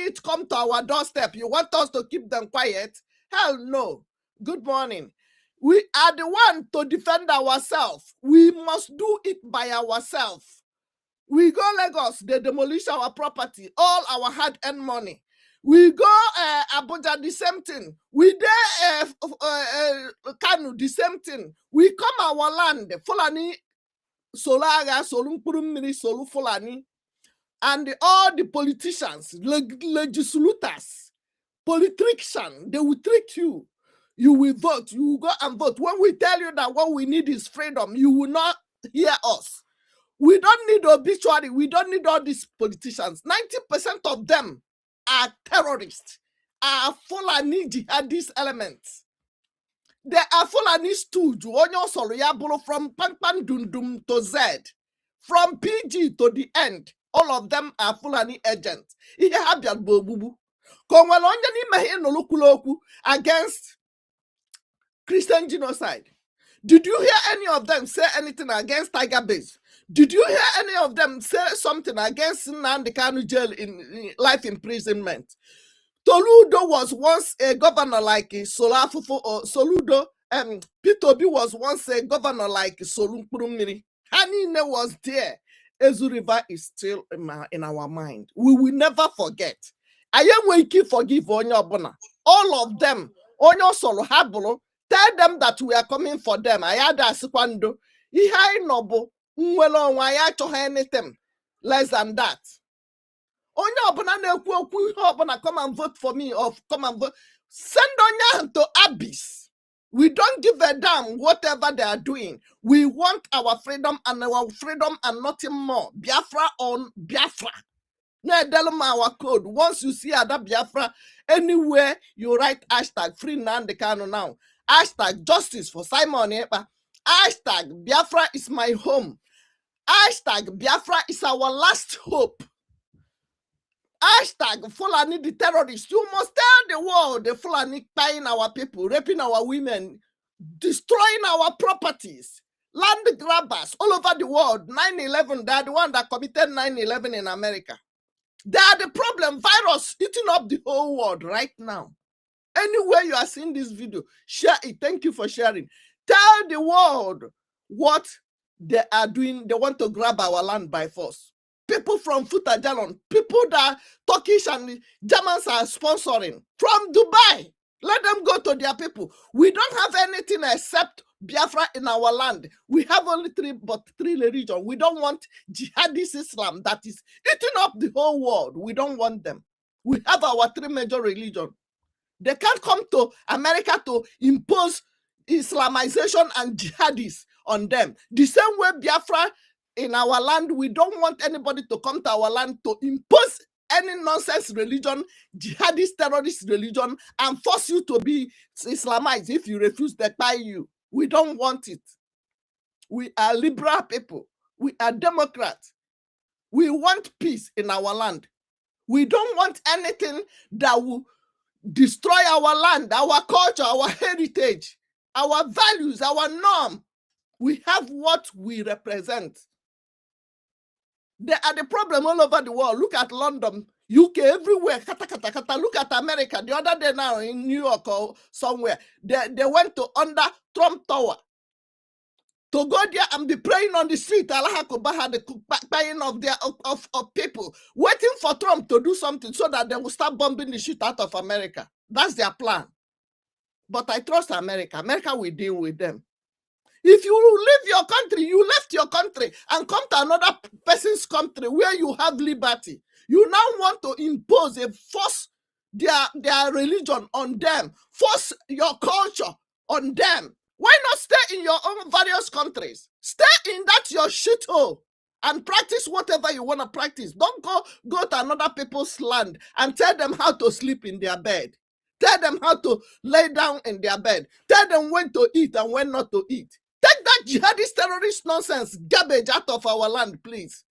it come to our doorstep. You want us to keep them quiet? Hell no. Good morning. We are the one to defend ourselves. We must do it by ourselves. We go Lagos, they demolish our property, all our hard-earned money. We go Abuja, the same thing. We there KANU, the same thing. We come our land, Fulani, Solaga, Solumpurumiri, Solu Fulani, and all the politicians, legislators, politicians, they will trick you. You will vote, you will go and vote. When we tell you that what we need is freedom, you will not hear us. We don't need obituary. We don't need all these politicians. 90% of them are terrorists, are Fulani jihadist elements. They are Fulani stooge, from Pangpan Dundum to Z, from PG to the end. All of them are Fulani agents. Against Christian genocide. Did you hear any of them say anything against Tiger Base? Did you hear any of them say something against NNAMDI KANU jail in life imprisonment? Toludo was once a governor like Solafufu or Soludo. P2B was once a governor like Solumpurumiri. Hanine was there. Ezu River is still in our mind. We will never forget. I am waiting forgive Onyobona. All of them. Onyo Solo Habolo. Tell them that we are coming for them. Ayada Sikwando. Ihai Nobo. Anything less than that. Come and vote for me or come and vote. Send Onya to abyss. We don't give a damn whatever they are doing. We want our freedom and nothing more. Biafra on Biafra. Our code. Once you see other Biafra, anywhere you write hashtag free NNAMDI KANU now. Hashtag justice for Simon Epa. Hashtag Biafra is my home. Hashtag Biafra is our last hope. Hashtag Fulani the terrorists. You must tell the world the Fulani buying our people, raping our women, destroying our properties, land grabbers all over the world. 9/11, they are the one that committed 9/11 in America. They are the problem. Virus eating up the whole world right now. Anywhere you are seeing this video, share it. Thank you for sharing. Tell the world what they are doing. They want to grab our land by force. People from Futajalon, people that Turkish and Germans are sponsoring from Dubai. Let them go to their people. We don't have anything except Biafra in our land. We have only three religions. We don't want jihadist Islam that is eating up the whole world. We don't want them. We have our three major religions. They can't come to America to impose Islamization and jihadists on them. The same way Biafra in our land, we don't want anybody to come to our land to impose any nonsense religion, jihadist terrorist religion, and force you to be Islamized. If you refuse, they buy you. We don't want it. We are liberal people. We are Democrats. We want peace in our land. We don't want anything that will destroy our land, our culture, our heritage, our values, our norm. We have what we represent. They are the problem all over the world. Look at London, UK, everywhere. Kata, kata, kata. Look at America. The other day now in New York or somewhere, they went to under Trump Tower to go there and be praying on the street. Allah had the buying of people waiting for Trump to do something so that they will start bombing the shit out of America. That's their plan. But I trust America. America will deal with them. If you leave your country, you left your country and come to another person's country where you have liberty. You now want to impose force their religion on them, force your culture on them. Why not stay in your own various countries? Stay in that your shithole and practice whatever you want to practice. Don't go to another people's land and tell them how to sleep in their bed. Tell them how to lay down in their bed. Tell them when to eat and when not to eat. Take that jihadist terrorist nonsense garbage out of our land, please.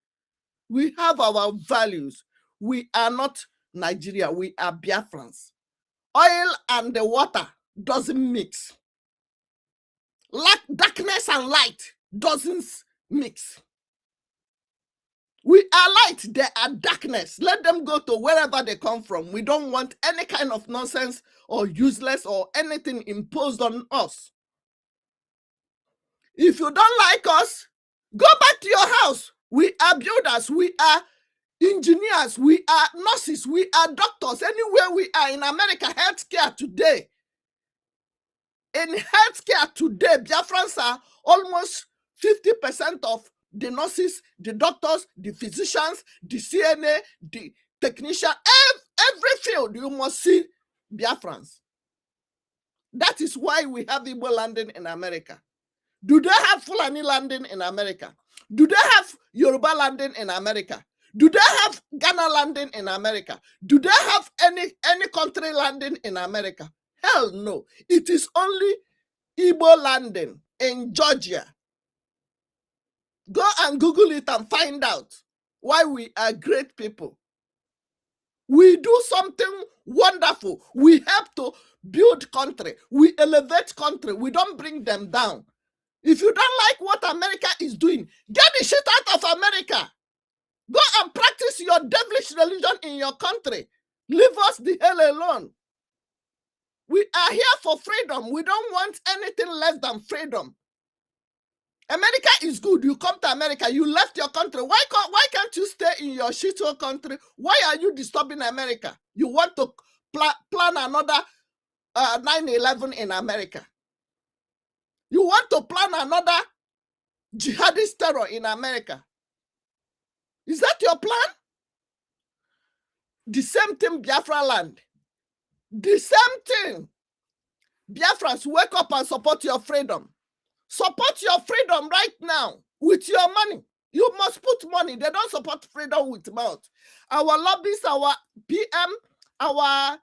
We have our values. We are not Nigeria. We are Biafrans. Oil and the water doesn't mix. Darkness and light doesn't mix. We are light, they are darkness. Let them go to wherever they come from. We don't want any kind of nonsense or useless or anything imposed on us. If you don't like us, go back to your house. We are builders, we are engineers, we are nurses, we are doctors. Anywhere we are in America, healthcare today. In healthcare today, Biafrans are almost 50% of the nurses, the doctors, the physicians, the CNA, the technician, every field you must see Biafrans. That is why we have Igbo landing in America. Do they have Fulani landing in America? Do they have Yoruba landing in America? Do they have Ghana landing in America? Do they have any country landing in America? Hell no. It is only Igbo landing in Georgia. Go and Google it and find out why we are great people. We do something wonderful. We help to build country. We elevate country. We don't bring them down. If you don't like what America is doing, get the shit out of America. Go and practice your devilish religion in your country. Leave us the hell alone. We are here for freedom. We don't want anything less than freedom. America is good. You come to America, you left your country. Why can't you stay in your shithole country? Why are you disturbing America? You want to plan another 9/11 in America. You want to plan another jihadist terror in America. Is that your plan? The same thing, Biafra land. The same thing. Biafrans, wake up and support your freedom. Support your freedom right now with your money. You must put money. They don't support freedom with mouth. Our lobbies, our PM, our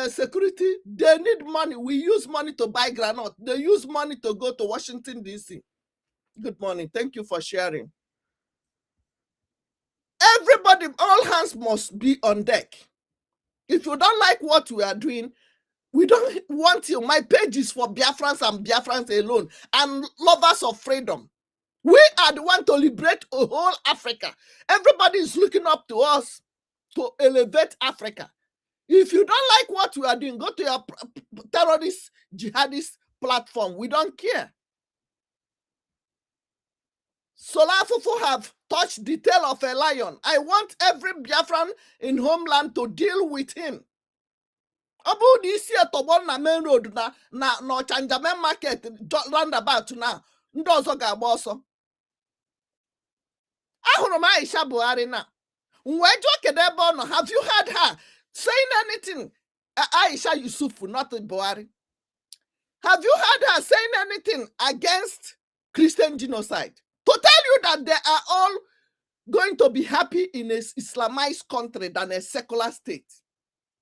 security, they need money. We use money to buy granite. They use money to go to Washington, D.C. Good morning. Thank you for sharing. Everybody, all hands must be on deck. If you don't like what we are doing, we don't want you. My page is for Biafrans and Biafrans alone and lovers of freedom. We are the one to liberate a whole Africa. Everybody is looking up to us to elevate Africa. If you don't like what we are doing, go to your terrorist, jihadist platform. We don't care. Solafufu have touched the tail of a lion. I want every Biafran in homeland to deal with him. About this year to na main road na Chanjamen market roundabout now. Ndozo ga-agba ọsọ. Ahụrụ m Aisha Buhari na. Have you heard her saying anything? Aisha Yusufu, not Buhari. Have you heard her saying anything against Christian genocide? To tell you that they are all going to be happy in an Islamized country than a secular state.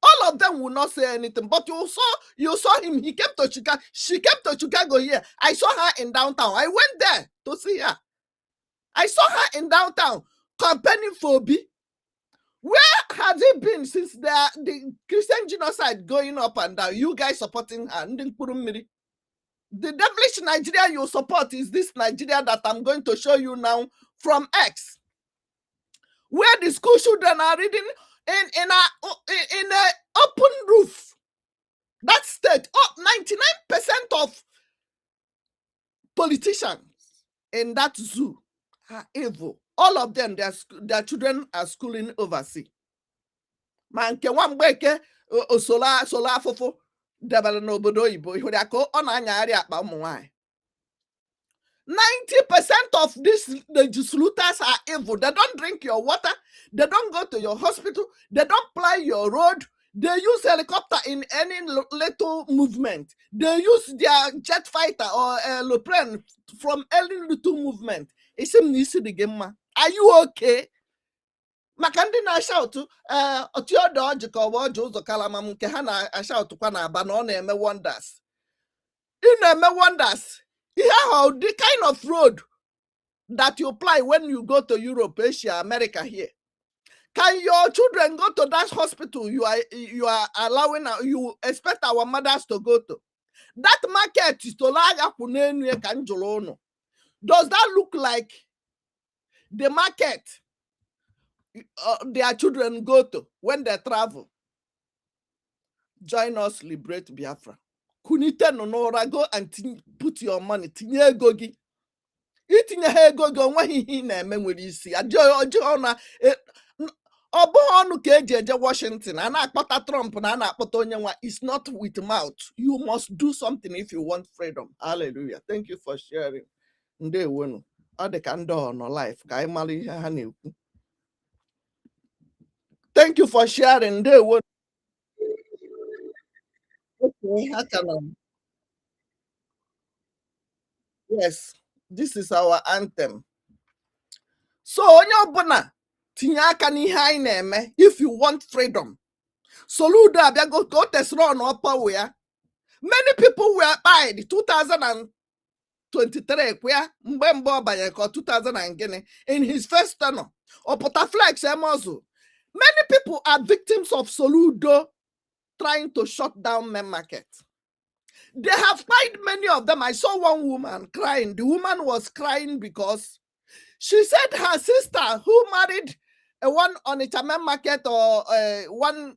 All of them will not say anything, but you saw him. He came to Chicago. She came to Chicago here. I saw her in downtown. I went there to see her. I saw her in downtown campaigning for B. Where has it been since the Christian genocide going up and down? You guys supporting her. The devilish Nigeria you support is this Nigeria that I'm going to show you now from X, where the school children are reading in a open roof. That state, 99% of politicians in that zoo are evil. All of them, their children are schooling overseas. Manke wambeke sola fofo debere n'obodo oyibo ihuri ako ọ na-anyagharị akpa ụmụ nwanyị. 90% of these legislators are evil. They don't drink your water. They don't go to your hospital. They don't ply your road. They use helicopter in any little movement. They use their jet fighter or aeroplane from any little movement. Are you okay? Makandi na shout otiodo oji ka obo oji uzo kalama nke ha na shout kwa na aba na ọ na-eme wonders. Ị na-eme wonders. How the kind of road that you apply when you go to Europe, Asia, America here. Can your children go to that hospital you are allowing, you expect our mothers to go to? That market is to laga kunenu kanjolono. Does that look like the market their children go to when they travel. Join us, liberate Biafra. Kunite no n'ụra, go and put your money. Tinye ego gị. Itinye ha ego gị, onweghị ihe ị na-eme nwere isi. Ọjọọ na ọ bụghị ọnụ ka eji eje Washington. A na-akpọta Trump na a na-akpọta onye nwa. It's not with mouth. You must do something if you want freedom. Hallelujah. Thank you for sharing. Ndewonu. Ọ dị ka ndị ọnọ life ka anyị mara ihe ha na-ekwu. Thank you for sharing. Ndewonu. Okay, yes, this is our anthem. So onye ọbụla tinye aka n'ihe anyị na-eme if you want freedom. Soludo abịago ka o tesịrị ọnụ ya. Many people were died 2023 kwa mgbe ọ banyere ka 2000 and gịnị in his first tenure. Ọpụta flex emozu. Many people are victims of Soludo trying to shut down main market. They have died, many of them. I saw one woman crying. The woman was crying because she said her sister who married one on the main market or one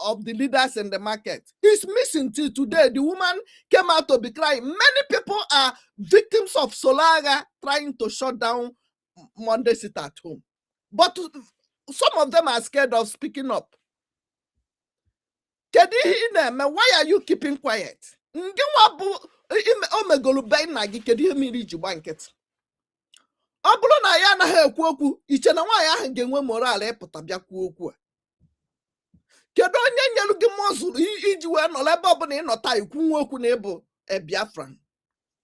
of the leaders in the market is missing till today. The woman came out to be crying. Many people are victims of Solaga trying to shut down Monday sit at home. But some of them are scared of speaking up. Why are you keeping quiet? Ọ bụrụ na ya anaghị ekwu okwu, iche na nwaanyị ahụ ga-enwe moral ịpụta bịa kwuo okwu a. Kedu onye nyelu gị mọzụlụ iji wee nọrọ ebe ọ bụla ịnọta ikwu nwa okwu na ịbụ Biafran?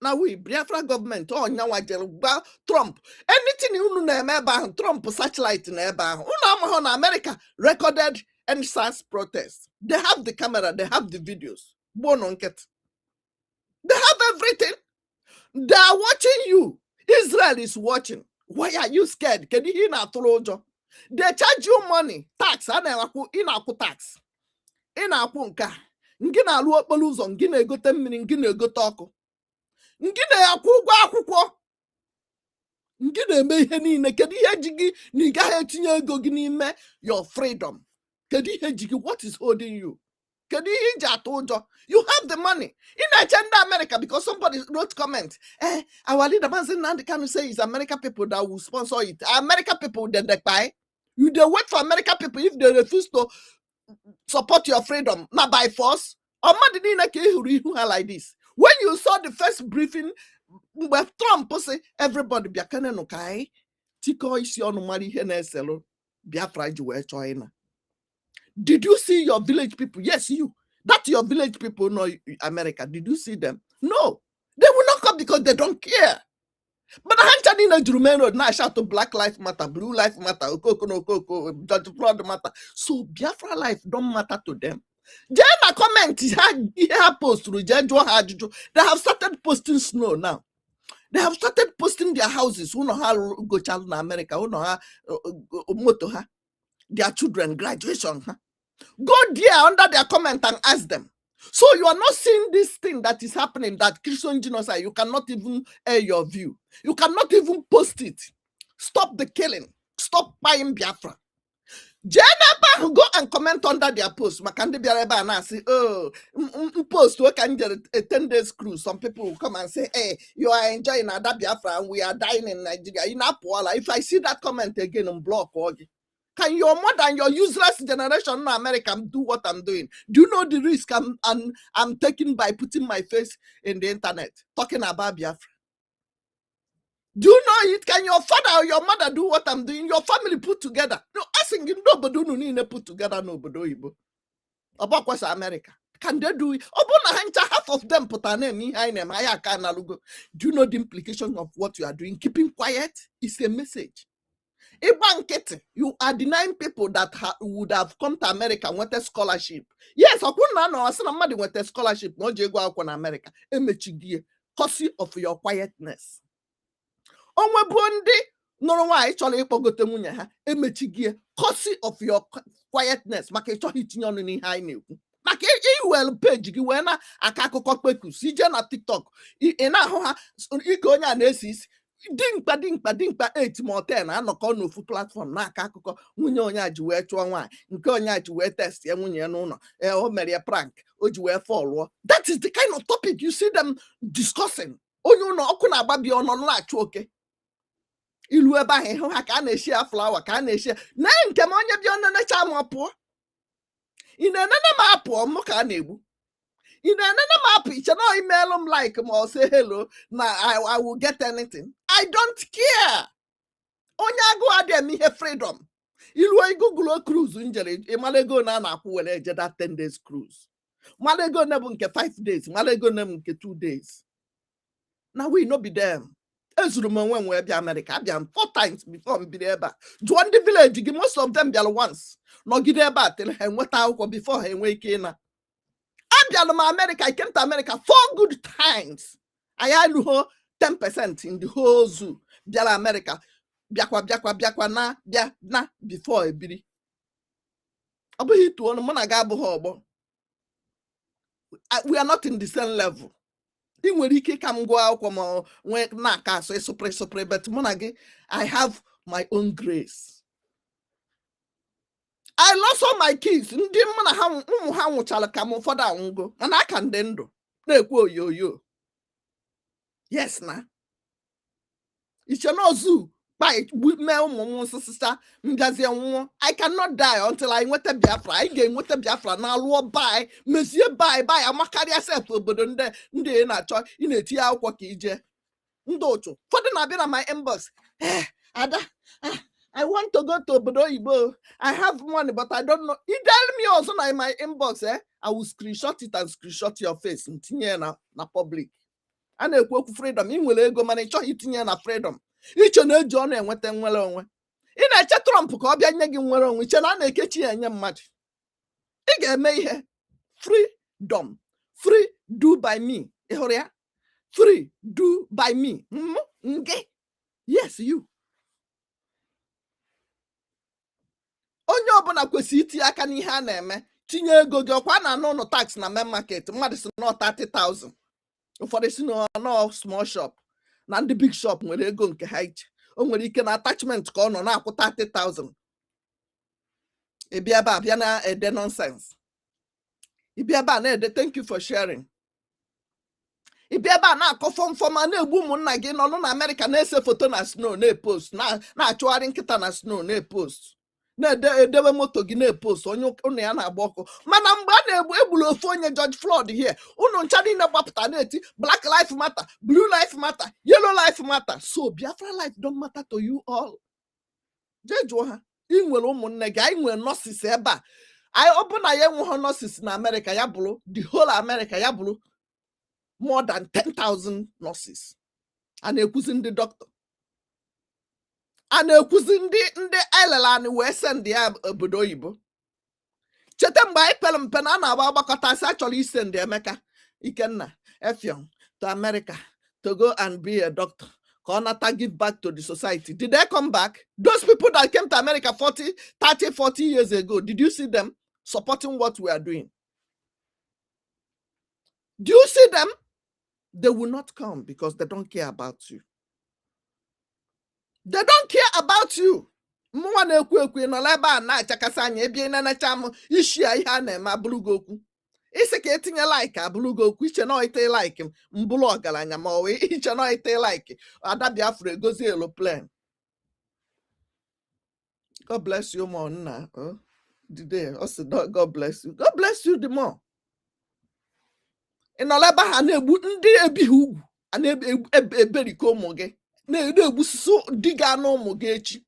Na Biafra gọọmenti ọnyanwa jere gba Trump. Anything unu na-eme ebe ahụ, Trump satellite na ebe ahụ. Unu amahụ na America recorded NSAS protests. They have the camera, they have the videos. They have everything. They are watching you. Israel is watching. Why are you scared? Can you hear that? They charge you money, tax. I never tax. Nka. Ngina alu okporo ụzọ, ngina egote mmiri, ngina egote ọkụ. Ngina akwụ ụgwọ akwụkwọ. Ngina eme ihe niile. Kedu ihe ji gị na ị gaghị etinye ego gị n'ime your freedom? Kedu ihe ji gị? What is holding you? Kedu ihe ji atụ ụjọ? You have the money. In agenda America, because somebody wrote comment. Our leader NNAMDI KANU say it's American people that will sponsor it. American people then they buy. You they wait for American people if they refuse to support your freedom, not by force. Or like this. When you saw the first briefing with Trump say everybody be okay. Tiko isi onu mari heneselo Biafra juwe China. Did you see your village people? Yes, you. That's your village people know America. Did you see them? No. They will not come because they don't care. But I in a Jurumeno now shout to Black Lives Matter, Blue Lives Matter, Okoko, Judge Flood matter. So Biafra life don't matter to them. Jenna comment here post through they have started posting snow now. They have started posting their houses. Who know how go child in America? Who know how moto their children graduation? Go there under their comment and ask them. So you are not seeing this thing that is happening, that Christian genocide. You cannot even air your view. You cannot even post it. Stop the killing. Stop buying Biafra. Jenna, go and comment under their post. Makandi Biareba and say, oh, post work and a 10 days cruise. Some people will come and say, hey, you are enjoying Ada Biafra and we are dying in Nigeria. In Apuala, if I see that comment again and block, can your mother and your useless generation in America do what I'm doing? Do you know the risk I'm taking by putting my face in the internet, talking about Biafra? Do you know it? Can your father or your mother do what I'm doing? Your family put together. No, asking nobody no need to put together nobody. About what's America? Can they do it? Half of them put a name behind them. Do you know the implication of what you are doing? Keeping quiet is a message. You are denying people that would have come to America and wanted scholarship. Yes, I couldn't know. Somebody wanted scholarship. No, you go to America. Cause of your quietness. Onwe Bundi, no why actually pogote munya ha. Emechigie. Cause of your quietness. Make cho hitinyo ni high new. Make well page gi wena akako kokpeku. Si je na TikTok. Ina ho ha iko nya nesis. dimkpa 8 ma 10 anọkọ n'ofu platform na-aka akụkọ nwunye onye a ji wee chụọ nwaanyị nke onye a ji wee test ya nwunye ya n'ụlọ o mere ya prank o ji wee fọlụọ. That is the kind of topic you see them discussing. Onye ụlọ ọkụ na-agbabi ọnọ na-achụ oke ilu ebe ahụ ịhụ ha ka a na-eshi ya flawa ka a na-eshi ya na nke m onye bịa nenecha m pụọ ị na-enene m apụọ m ka a na-egbu ị na-enene m apụ iche na email m like ma ọ say hello na I will get anything. I don't care. Onye agụụ adịghị eme ihe freedom. Iluo Google cruise njere ịmara ego na a na-akwụ were eje that 10 days cruise. Mara ego na bụ nke 5 days, mara ego na bụ nke 2 days. Now we no be them. Ezuru m onwe m wee bịa America. Abịa m 4 times before m biri ebe a. Jụọ ndị village gị, most of them bịara once. Nọgide ebe a till ha enweta akwụkwọ before ha enwe ike ịna. Abịara m America, I came to America 4 good times. I had 10% in the whole zoo. Bịara America. Bịakwa na bịa na before ebiri. Ọ bụghị itu ọnụ mụ na ga abụghị ọgbọ. We are not in the same level. Ị nwere ike ka m gụọ akwụkwọ ma nwee na-aka asụ ịsụpụrụ but mụ na gị I have my own grace. I lost all my kids. Ndị mụ na ha ụmụ ha nwụchara ka m ụfọdụ anwụgo mana aka ndị ndụ na-ekwu oyoyo. Yes na. Iche na ozu by mee ụmụ m nsịsịsa ngazie nwụọ. I cannot die until I nweta Biafra. I ga-enweta Biafra na alụọ bai mezie bai amakarịa sef obodo ndị ị na-achọ ị na-etinye akwụkwọ ka ije ndị ụchụ ụfọdụ na-abịa na my inbox. Ada I want to go to obodo oyibo. I have money but I don't know. You tell me also na in my inbox I will screenshot it and screenshot your face ntinye na public. A na-ekwu okwu freedom. Ị nwere ego mana ị chọghị itinye na freedom. Iche na-eji ọnụ enweta nwere onwe. Ị na-eche Trump ka ọ bịa nye gị nwere onwe. Iche na a na-ekechi ya enye mmadụ. Ị ga-eme ihe freedom. Free do by me. Ị hụrụ ya? Free do by me. Nge. Yes, you. Onye ọbụla kwesịrị itinye aka n'ihe a na-eme. Tinye ego gị ọkwa na anụ ụlọ tax na main market. Mmadụ si na 30,000. Ụfọdụ si na small shop. Na ndị big shop nwere ego nke ha iche. O nwere ike na attachment ka ọ nọ na-akwụ 30,000. Ịbịa ebe a bịa na-ede nonsense. Ịbịa ebe a na-ede thank you for sharing. Ịbịa ebe a na-akọ fọmfọma na-egbu ụmụnna gị nọ na America na-ese foto na snow na-epost na-achụgharị nkịta na snow na-epost na-edewe moto gị na-epost onye ụnụ ya na-agba ọkụ mana mgbe a na-egburu ofu onye George Floyd here ụnụ ncha niile gbapụta na-eti Black Life Matter, Blue Life Matter, Yellow Life Matter. So Biafra life don't matter to you all. Jee jụọ ha. Ị nwere ụmụnne gị, anyị nwere nurses ebe a. Ọ bụ na ya enweghị nurses na America ya bụrụ the whole America ya bụrụ more than 10,000 nurses. A na-ekwuzi ndị doctor. A na-ekwuzi ndị elele anyị wee send ya obodo oyibo. Cheta mgbe anyị pere mpe na a na-agba agbakọta asị achọrọ isend Emeka Ikenna Effiong to America to go and be a doctor ka ọ nata give back to the society. Did they come back? Those people that came to America 40 years ago, did you see them supporting what we are doing? Do you see them? They will not come because they don't care about you. They don't care about you. Mwa na-ekwu nọ ebe a na-achakasị anya ebie na-enecha m isi ya ihe a na-eme abụrụgo okwu. Isi ka etinye like abụrụgo okwu iche na ite like mbụlụ ọgaranya ma ọ wee iche na ite like Ada Biafra egozi aeroplane. God bless you more nna. Today also God bless you. God bless you the more. Ị nọ ebe ha na-egbu ndị ebighị ugwu a na-eberiko ụmụ gị. Na-egbususu di ga na ụmụ gị echi.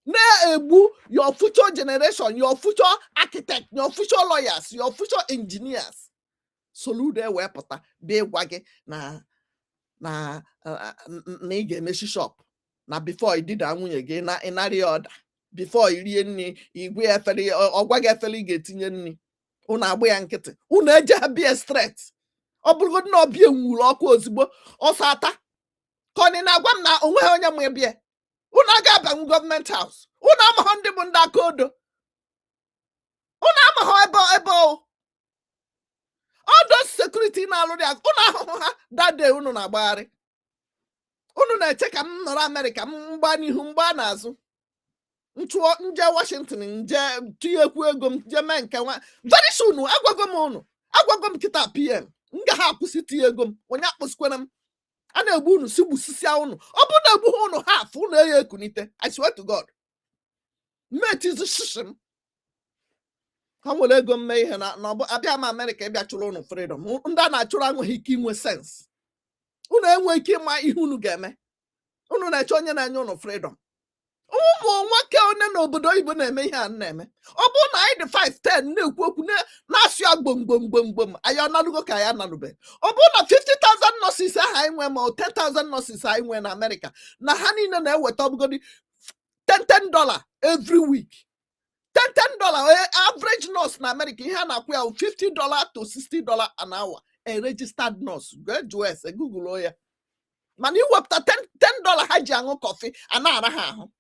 Na-egbu your future generation, your future architect, your future lawyers, your future engineers. Soludo wee pụta bịa ịgwa gị na ị ga-emechi shop na before ị dida nwunye gị na ịnarị ọda before ị rie nri igwe efere ọgwa gị efere ị ga-etinye nri unu agba ya nkịtị unu eje ha bịa straight ọ bụrụgodị na ọbịa nwuru ọkụ ozugbo ọsọ ata ka ọ na-agwa m na onweghị onye ma bịa unu aga-abanwu gọọmenti haus unu amaghọ ndị bụ ndị aka odo unu amaghọ ebe all those security na-alụ ya unu ahụhụ ha that day unu na-agbagharị unu na-eche ka m nọrọ Amerịka m mgba n'ihu mgba n'azụ nchụọ nje Washington nje tinyekwu ego m je mee nke nwa very soon agwago m unu agwago m kịta PM m ga ha akwụsị tinye ego m onye akpụsikwana m a na-egbu unu si gbusisia unu ọ bụ na egbu ha unu half unu eya ekunite I swear to God mmetizi shishi m ha nwere ego mme ihe na abịa m Amerịka ịbịa chụrụ unu freedom ndị a na-achụrụ anweghị ike inwe sense unu enwe ike ịma ihe unu ga-eme unu na-eche onye na-enye unu freedom ụmụ nwoke onye n'obodo oyibo na-eme ihe a na-eme ọ bụrụ na anyị dị 5-10 na-ekwu okwu na-asụ ya gbom anyị analụgo ka anyị analụbe ọ bụrụ na 50,000 nurses ahụ anyị nwe ma 10,000 nurses anyị nwe na Amerịka na ha niile na-eweta ọbụgodi $10 every week $10 average nurse na America ihe a na-akwụ ya $50 to $60 an hour a registered nurse jụọ ese Google ya mana iwepụta $10 ha ji aṅụ kọfị a na-ara ha ahụ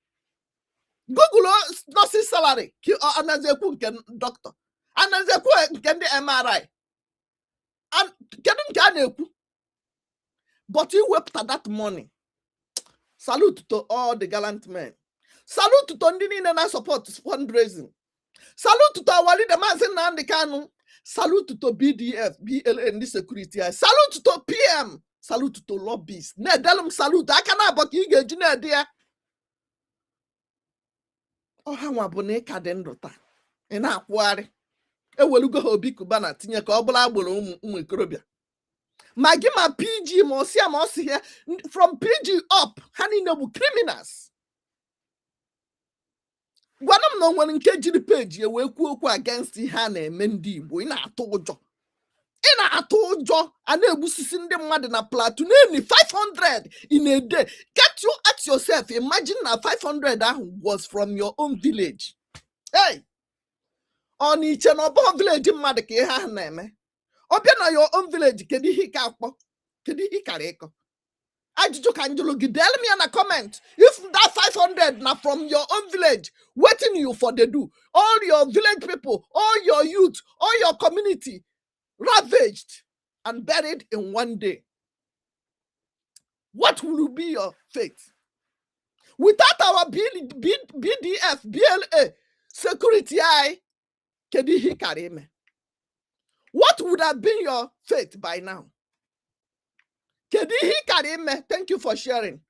Google nurse salary anazekwu nke doctor anazekwu nke ndị MRI kedu nke a na-ekwu but iwepụta that money. Salute to all the gallant men. Salute to ndị niile na support fundraising. Salute to our leader Maazị NNAMDI KANU. Salute to BDF, BLA ndị security. Salute to PM. Salute to lobbyists. Na-edelum salute aka na abọ ka ị ga-eji na-ede ya. Ọha nwa bụ na ị ka dị ndụ taa. Ị na-akwụgharị. Ewelugo ha Obi Kubana tinye ka ọ bụla agboro ụmụ ikorobịa. Ma gị ma PG ma ọsịa ma ọsị ya from PG up ha niile bụ criminals. Gwana m na o nwere nke jiri peji wee kwuo okwu against ihe a na-eme ndị Igbo ị na-atụ ụjọ. Ị na-atụ ụjọ a na-egbusisi ndị mmadụ na plateau na-eni 500 in a day. Get you ask yourself, imagine na 500 ahụ was from your own village. Hey! Ọ na iche na ọbọ village mmadụ ka ihe ahụ na-eme. Ọ bịa na your own village kedu ihe ka akpọ kedu ihe kara ịkọ ajụjụ ka njụrụ gị tell me na comment if that 500 na from your own village waiting you for the do all your village people all your youth all your community ravaged and buried in one day, what will be your fate? Without our BDF BLA security kedu ihe kara ime? What would have been your fate by now? Kedu ihe kara ime? Thank you for sharing.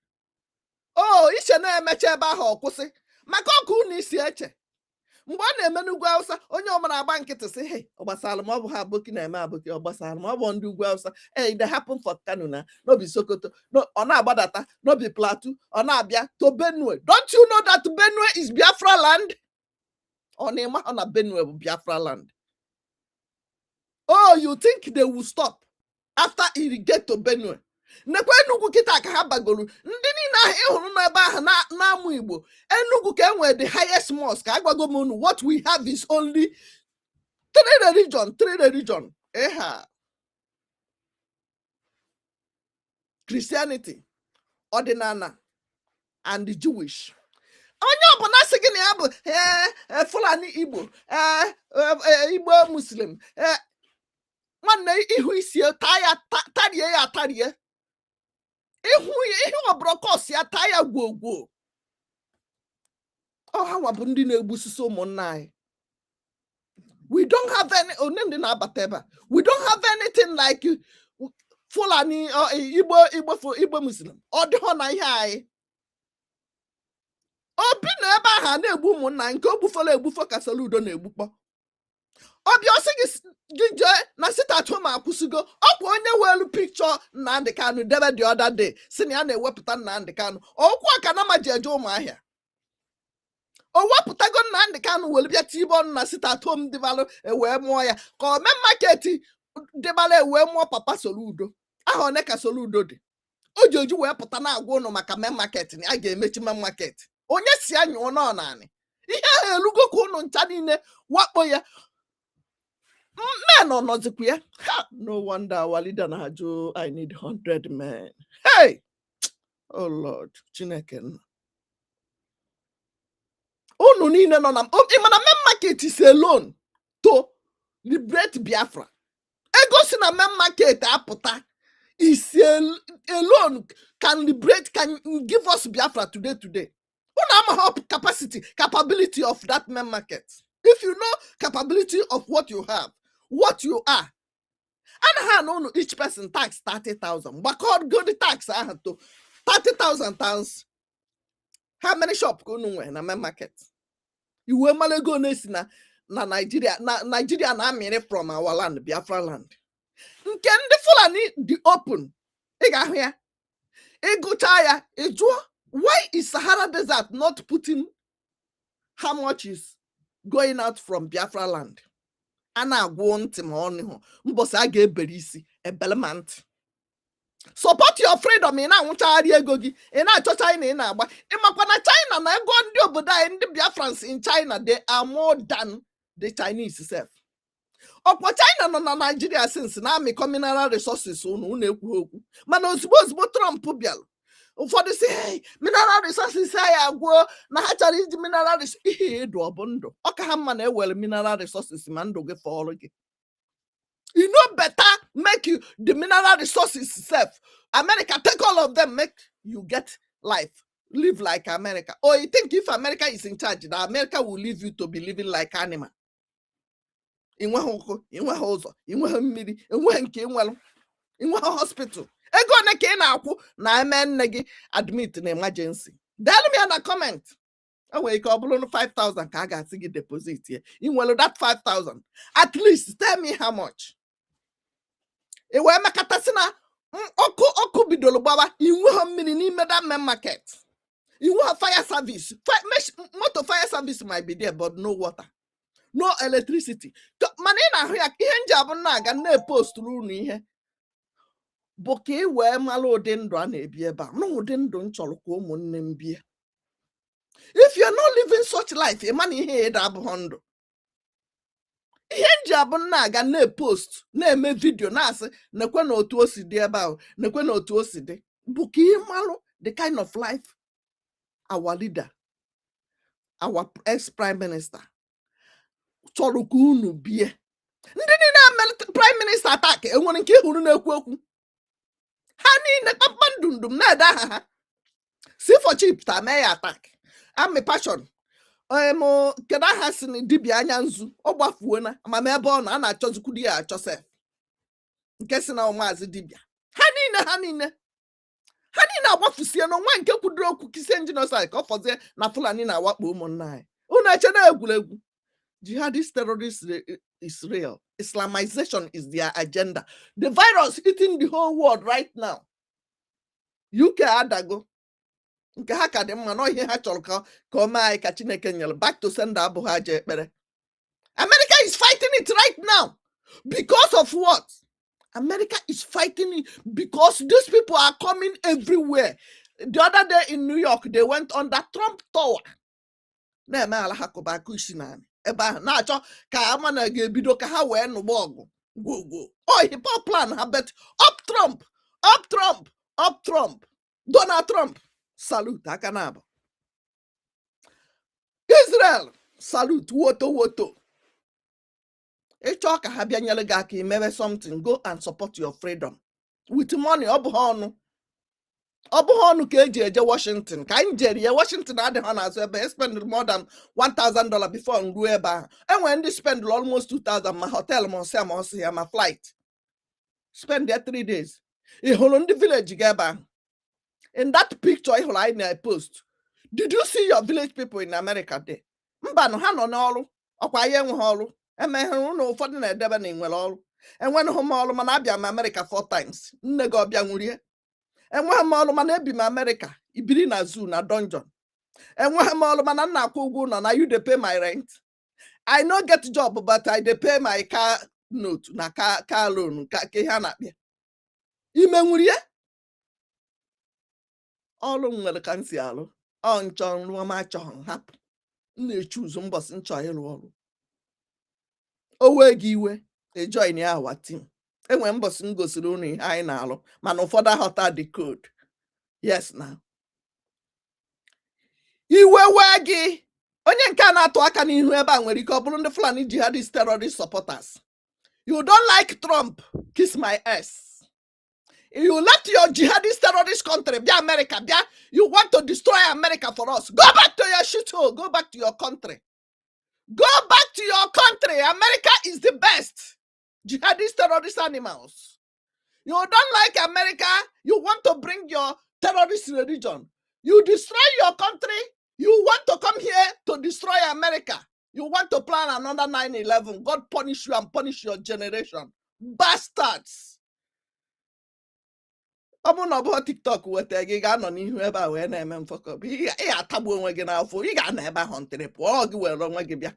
Oh, ishe na-emeche ebe ahụ ọkwụsị maka ọkụ unu isi eche mgbe ọ na-eme n'ugwu Hausa onye ọbụla agba nkịtị sị hey ọgbasara ma ọ bụ ha aboki na-eme aboki ọgbasara ma ọ bụ ndị ugwu Hausa hey they happen for Kanu na no be Sokoto no ọ na-agbadata no be Plateau ọ na-abịa to Benue. Don't you know that Benue is Biafra land? Ọ na-ema ọ na Benue bụ Biafra land. Oh, you think they will stop after it get to Benue? Nekwe Enugu kita ka ha bagolu ndị niile ahụ ịhụrụ n'ebe ahụ na-amụ Igbo Enugu ka enwere the highest mosque agwago m unu what we have is only three religion Christianity, ordinary and the Jewish. Onye ọbụla sị gị na ya bụ Fulani Igbo Igbo Muslim nwanne ihu isi tarie ya tarie ihu obrokos ya taa ya gwogwo. Ọha nwa bụ ndị na-egbusisi ụmụnna anyị. We don't have any ndị na-abata ebe a. We don't have anything like Fulani or Igbo Muslim ọ dịghọ na ihe anyị. Obi na ebe ahụ na-egbu ụmụnna nke ogbufọla egbufọ ka Soludo na-egbukpọ. Ọbịa ọsị gị jee na sit at home akwụsịgo ọkwa onye welu picture NNAMDI KANU debe the other day si na ya na-ewepụta NNAMDI KANU ọkwa ka na maji eje ụmụahịa o wepụtago NNAMDI KANU welu bịa tibe ọnụ na sit at home dịbalụ ewee mụọ ya ka o mee market dịbalụ ewee mụọ papa Soludo aha one ka Soludo dị o ji oji wee pụta na-agwa ụnụ maka main market na a ga-emechi main market onye si anyụọ nọ naanị ihe ahụ elugo ka ụnụ ncha niile wakpo ya. Men nọzikwa ya. No wonder our leader na-ajụ I need 100 men. Hey! Oh Lord, Chineke nọ. Unu niile nọ na ịmana main market is alone to liberate Biafra. Ego si na main market apụta is alone can liberate, can give us Biafra today. Capability of that main market. If you know capability of what you have, what you are, and how no each person tax 30,000. But God go the tax I had to 30,000 pounds. How many shop go nowhere in a main market? You will go na Nigeria, Nigeria na many from our land, Biafra land. Can the Fulani the open? Ega here. Ego chaya, why is Sahara Desert not putting how much is going out from Biafra land? Ana want him on mbos aga eberisi ebelement. Support your freedom in a wuchari egogi in a China in agba. Imakwana China na ego ndị obodo anyị ndị Biafrans in China, they are more than the Chinese self. Okwa China no na Nigeria since na amịkọ mineral resources unu na-ekwu okwu. Mana ozugbo Trump bịara, ụfọdụ si hey, mineral resources anyị agwụ na ha chọrọ iji mineral resources. Ihe edu ọ bụ ndụ. Ọ ka ha mma na ewere mineral resources ma ndụ gị fọrọ gị. You know better make you the mineral resources self. America take all of them, make you get life. Live like America. Or you think if America is in charge, that America will leave you to be living like animal. In one house, in one midi, in one hospital. Ego neke na akwu na men negi admit in emergency. Tell me in a comment. Oh, you can blow 5,000 ka ga see deposit here. In well that 5,000. At least tell me how much. Ewe makatasina oku bidolo baba inwe mini ni that main market. You want fire service. Motor fire service might be there, but no water, no electricity. Manina here, Henjabana na post through here. Boke where malo dendro and a bieba. No dendron choloko monembia. If you're not living such life, a money head ab hondo. Henjabana na post, na me video nas, na kwano to si de about, na kwano to si de. Boke malo, the kind of life our leader, our ex-prime minister, Cholukunu bie. Ndini prime minister attack. E won nke huru na ekwu okwu. Ha ni na papandundum na da ha. See for cheap ta me attack. Am me passion. Mo keda ha sini dibia anya nzu. Ogbafuo na ama me ebe ọ na achọzukwu di ya achọse. Nke si na o maazi dibia. Ha ni na agbafusie no nwa nke kwudoro okwu kise genocide ka ofozie na Fulani na wakpo ụmụnna anyị. Unu eche na egwuregwu. Jihadist terrorist is real. Islamization is their agenda. The virus eating the whole world right now. UK adago. Nke ha ka dị mma no ihe ha chọrọ ka o mee anyị ka Chineke nyere back to sender abụ ha je ekpere. America is fighting it right now. Because of what? America is fighting it because these people are coming everywhere. The other day in New York, they went on that Trump Tower. Eba na-achọ ka ama na ga-ebido ka ha wee nụgba ọgụ go. Oh, hip hop plan ha bet up Trump. Donald Trump salute aka na abụ. Israel salute woto. Ịchọ ka ha bịa nyere gị aka imebe something, go and support your freedom with money. Ọ bụ ọnụ ka eji eje Washington. Ka anyị jere ya Washington adịghị ha na-azụ ebe spend more than $1,000 before nruo ebe ahụ. Enwere ndị spend almost 2,000 ma hotel ma ọsị ya ma flight. Spend there 3 days. Ị hụrụ ndị village ga ebe ahụ. In that picture ị hụrụ anyị na-post, did you see your village people in America there? Mbanụ ha nọ n'ọrụ. Ọkwa ya enweghị ọrụ. Emehụrụ na ụfọdụ na-edebe na nwere ọrụ. Enweghị m ọrụ mana abịa m America 4 times. Nne gị ọbịa nwurie. Enweghị m ọrụ mana ebi m America, ibiri na zoo na dungeon. Enweghị m ọrụ mana nna akwụ ụgwọ ụlọ na you dey pay my rent. I no get job but I dey pay my car note na car loan ka ihe a na-akpịa. Ime nwurie? Ọrụ nwere ka m si alụ. Ọ nchọ nrụọ m achọghị hapụ. M na-echuzu mbọsị nchọ ịrụ ọrụ. Owe gị iwe ejoin ya our team. Enwe mbọsị m gosiri unu ihe anyị na-alụ mana ụfọdụ aghọta the code. Yes now. Iwe wee gị onye nke a na-atụ aka n'ihu ebe a nwere ike ọ bụrụ ndị Fulani jihadist terrorist supporters. You don't like Trump, kiss my ass. You left your jihadist terrorist country, be America, be, you want to destroy America for us. Go back to your shithole. Go back to your country. Go back to your country. America is the best. Jihadist terrorist animals. You don't like America. You want to bring your terrorist religion. You destroy your country. You want to come here to destroy America. You want to plan another 9/11. God punish you and punish your generation. Bastards. Ọ bụ na ọ bụ TikTok weta gị ga-anọ n'ihu ebe a wee na-eme mfọkọ. Ị ga-atagbu onwe gị n'afọ. Ị ga-anọ ebe ahụ ntịrị pụọ gị were onwe gị bịa.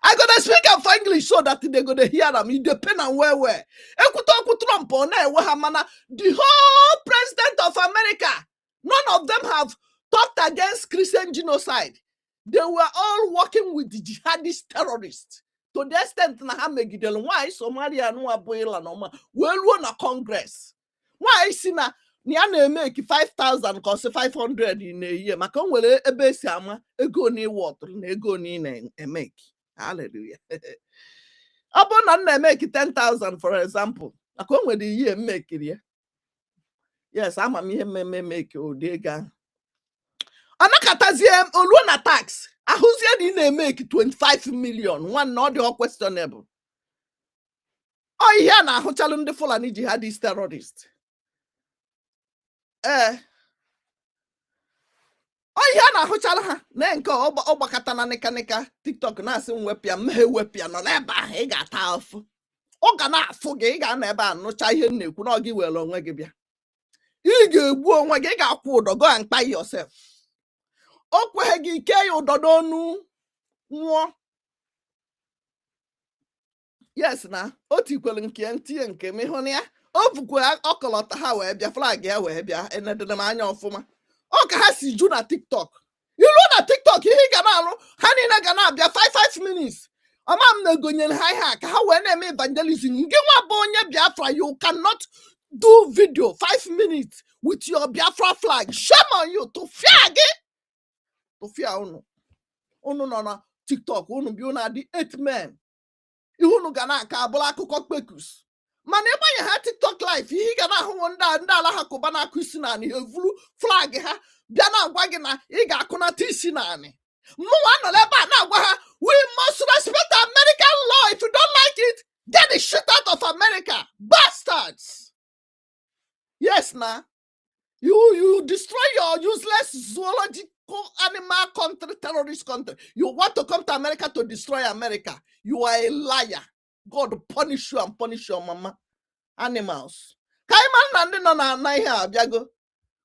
I gotta speak of English so that they gonna hear them. It depend on where. Trump or the whole president of America, none of them have talked against Christian genocide. They were all working with the jihadist terrorists. To the extent na ha megidel why Somalia no aboyela no ma we ruo na Congress. Why sina ni a na-make 5,000 cause 500 in a year. Maka nwere ebe esi ama ego ni what na ego ni na-make. Hallelujah. Upon and make 10,000, for example. I come with the year make it here. Yes, I'm a me make oh dega. Anakataziem Oluna tax. I who's here make 25 million. One not the questionable. Oh, yeah, now who challenge the Fulani jihadist terrorist. Oh yeah, na hụchala ha na nke ọgbakọta na neka TikTok na-asị mwepịa mmehie wepịa nọ n'ebe ahụ ị ga-ata afụ ọ ga na-afụ gị ị ga n'ebe a nụcha ihe na-ekwu na ọ gị were onwe gị bịa ị ga-egbu onwe gị ị ga-akwụ ụdọ go and kpai yourself o kweghị gị ike ya ụdọ n'onu nwụọ yes na o tikwere nke ntinye nke m ịhụ na ya o bukwe ọkọlọta ha wee bịa flag ya wee bịa enedere m anya ọfụma ọ ka ha si ju na TikTok ilu na TikTok ihe ị ga na-arụ ha niile ga na-abịa 5 minutes ọma m na-egonyere ha ihe a ka ha wee na-eme evangelism gị nwa bụ onye Biafra you cannot do video 5 minutes with your Biafra flag shame on you tụfịa gị tụfịa unu nọ na TikTok unu bi unu adị 8 men ihe unu ga na-aka abụrụ akụkọ kpekus mana ịgbanye ha TikTok live ihe ị ga na-ahụ ndị ala ha kụba na-akụ isi naanị ha evuru flag ha bịa na-agwa gị na ị ga-akụnata isi naanị mụnwa nọ n'ebe a na-agwa ha we must respect American law. If you don't like it, get the shit out of America, bastards. Yes, nah. You destroy your useless zoological animal country, terrorist country. You want to come to America to destroy America. You are a liar. God punish you and punish your mama. Animals. Kaiman na ndị nọ na ihe a bịago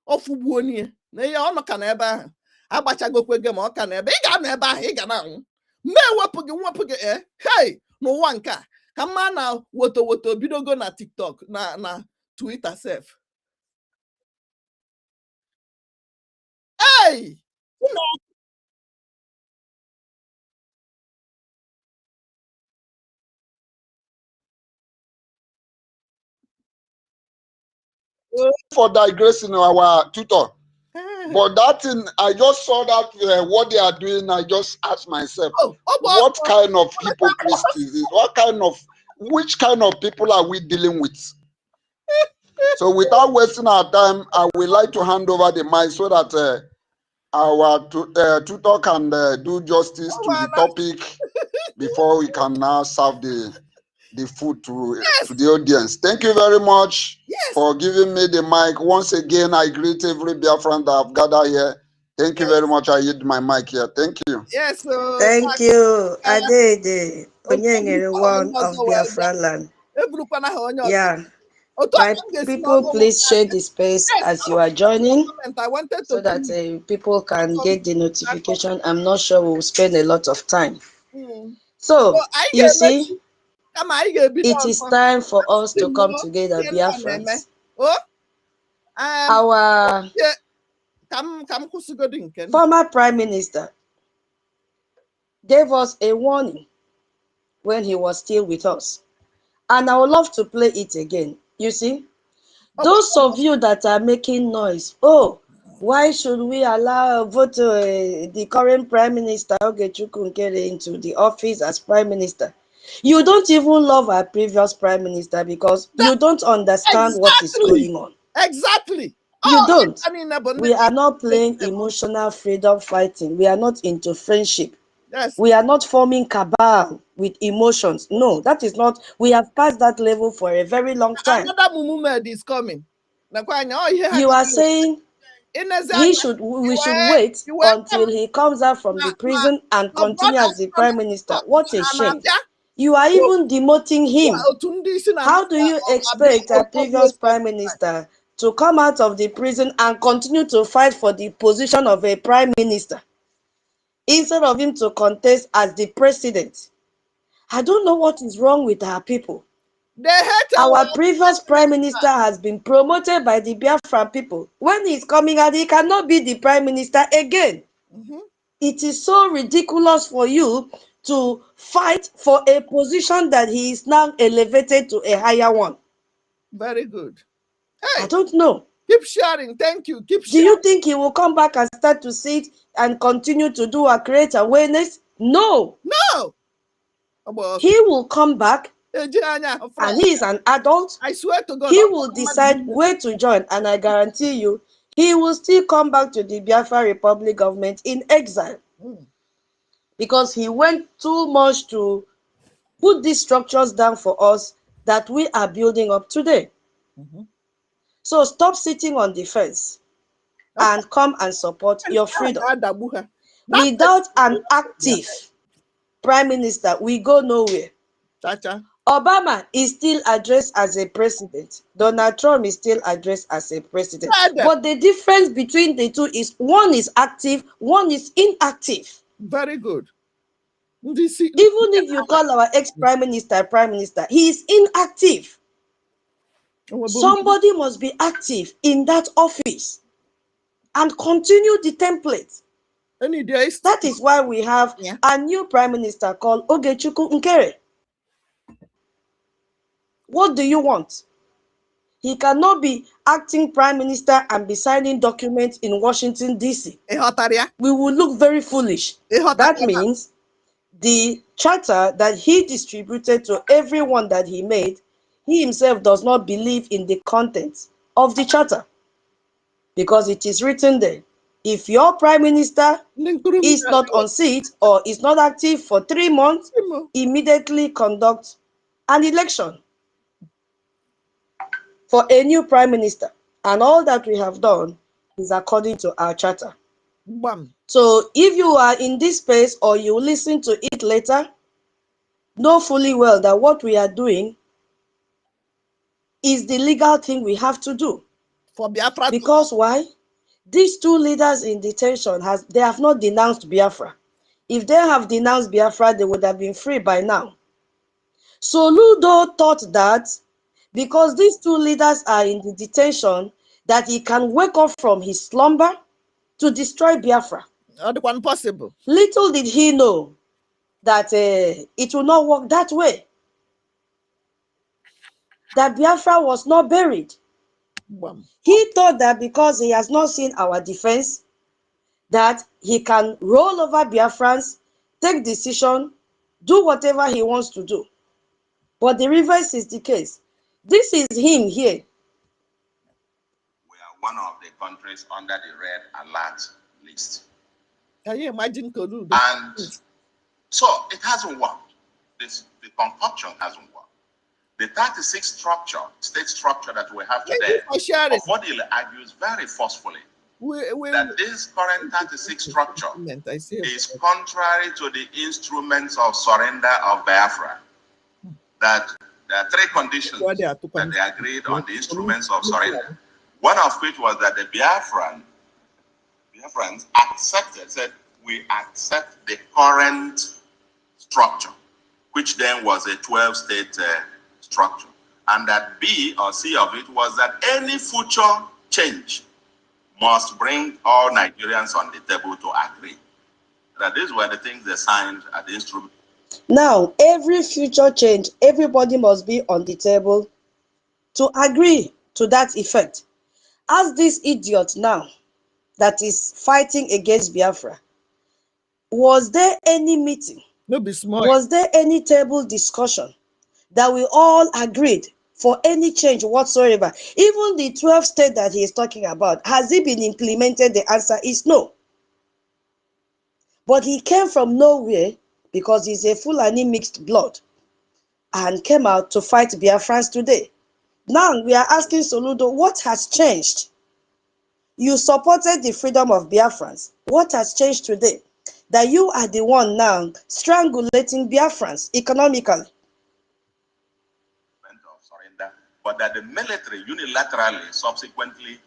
ọfụgbuo nie na ihe ọ nọ ka na ebe ahụ agbachagokwe gị ma ọ ka na ebe ị ga na ebe ahụ ị ga na-anwụ mgbe ewepụ gị hey n'ụwa nke a ka mma na woto bidogo na TikTok na Twitter sef hey for digressing our tutor. But that thing, I just saw that what they are doing, I just asked myself, what kind of hypocrisy is this? Which kind of people are we dealing with? So without wasting our time, I would like to hand over the mic so that our tutor can do justice to the topic before we can now serve the food to the audience. Thank you very much for giving me the mic. Once again, I greet every Biafran that I've gathered here. Thank you very much. I yield my mic here. Thank you. Yes. Thank you. Adede, NKERE one of Biafra land. Yeah. My people, please share the space as you are joining so that people can get the notification. I'm not sure we'll spend a lot of time. So, you see, it is time for us to come together, Biafrans. Our former Prime Minister gave us a warning when he was still with us. And I would love to play it again. You see, those of you that are making noise, oh, why should we allow vote the current Prime Minister Ogechukwu Nkere into the office as Prime Minister? You don't even love our previous prime minister because you don't understand what is going on. Exactly. You don't. We are not playing emotional freedom fighting. We are not into friendship. Yes. We are not forming cabal with emotions. No, that is not. We have passed that level for a very long time. Another movement is coming. You are saying we should wait until he comes out from the prison and continue as the prime minister. What a shame. You are even demoting him. How do you expect a previous prime minister to come out of the prison and continue to fight for the position of a prime minister instead of him to contest as the president? I don't know what is wrong with our people. They hate our previous prime minister has been promoted by the Biafran people. When he's coming out, he cannot be the prime minister again. It is so ridiculous for you to fight for a position that he is now elevated to a higher one. Very good. Hey, I don't know. Keep sharing. Thank you. Keep Do sharing. you think he will come back and start to sit and continue to do or create awareness? No. No. He will come back and he is an adult. I swear to God. He will decide where to join, and I guarantee you, he will still come back to the Biafra Republic government in exile. Because he went too much to put these structures down for us that we are building up today. So stop sitting on the fence and come and support your freedom. Without an active prime minister, we go nowhere. Obama is still addressed as a president. Donald Trump is still addressed as a president. But the difference between the two is one is active, one is inactive. Very good. Even if you call our ex-prime minister, he is inactive. Somebody must be active in that office and continue the template. That is why we have a new prime minister called Ogechukwu NKERE. What do you want? He cannot be acting prime minister and be signing documents in Washington, D.C. We will look very foolish. That means the charter that he distributed to everyone that he made, he himself does not believe in the contents of the charter. Because it is written there, if your prime minister is not on seat or is not active for 3 months, immediately conduct an election for a new prime minister. And all that we have done is according to our charter. So if you are in this space or you listen to it later, know fully well that what we are doing is the legal thing we have to do. For Biafra. Because why? These two leaders in detention, they have not denounced Biafra. If they have denounced Biafra, they would have been free by now. So Ludo thought that because these two leaders are in the detention, that he can wake up from his slumber to destroy Biafra. One possible. Little did he know that it will not work that way. That Biafra was not buried. He thought that because he has not seen our defense, that he can roll over Biafrans, take decision, do whatever he wants to do. But the reverse is the case. This is him here. We are one of the countries under the red alert list. Can you imagine? And so it hasn't worked. The concoction hasn't worked. The 36 state structure that we have today, Ofodile argues very forcefully that this current 36 structure is contrary to the instruments of surrender of Biafra. That there are 3 conditions that they agreed on the instruments of surrender. One of which was that the Biafrans accepted, said, we accept the current structure, which then was a 12-state structure. And that B or C of it was that any future change must bring all Nigerians on the table to agree. That these were the things they signed at the instrument. Now, every future change, everybody must be on the table to agree to that effect. As this idiot now that is fighting against Biafra, was there any meeting No be smart. Was there any table discussion that we all agreed for any change whatsoever? Even the 12 states that he is talking about, has it been implemented? The answer is no. But he came from nowhere because he's a Fulani mixed blood and came out to fight Biafrans today. Now we are asking Soludo, what has changed? You supported the freedom of Biafrans. What has changed today? That you are the one now strangulating Biafrans economically. But that the military unilaterally subsequently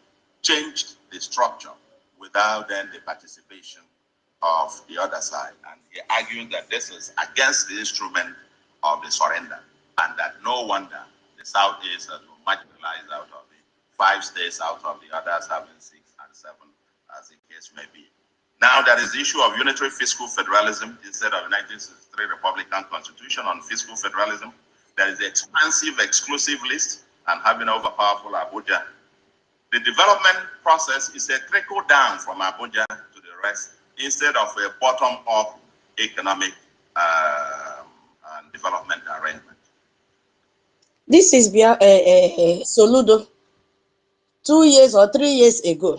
changed the structure without then the participation of the other side. And he argued that this is against the instrument of the surrender, and that no wonder the Southeast will marginalize out of the 5 states out of the others having 6 and 7, as the case may be. Now there is the issue of unitary fiscal federalism instead of the 1963 Republican Constitution on fiscal federalism. There is the expansive exclusive list and having overpowerful Abuja. The development process is a trickle down from Abuja to the rest instead of a bottom-up economic and development arrangement. This is Soludo 2 years or 3 years ago,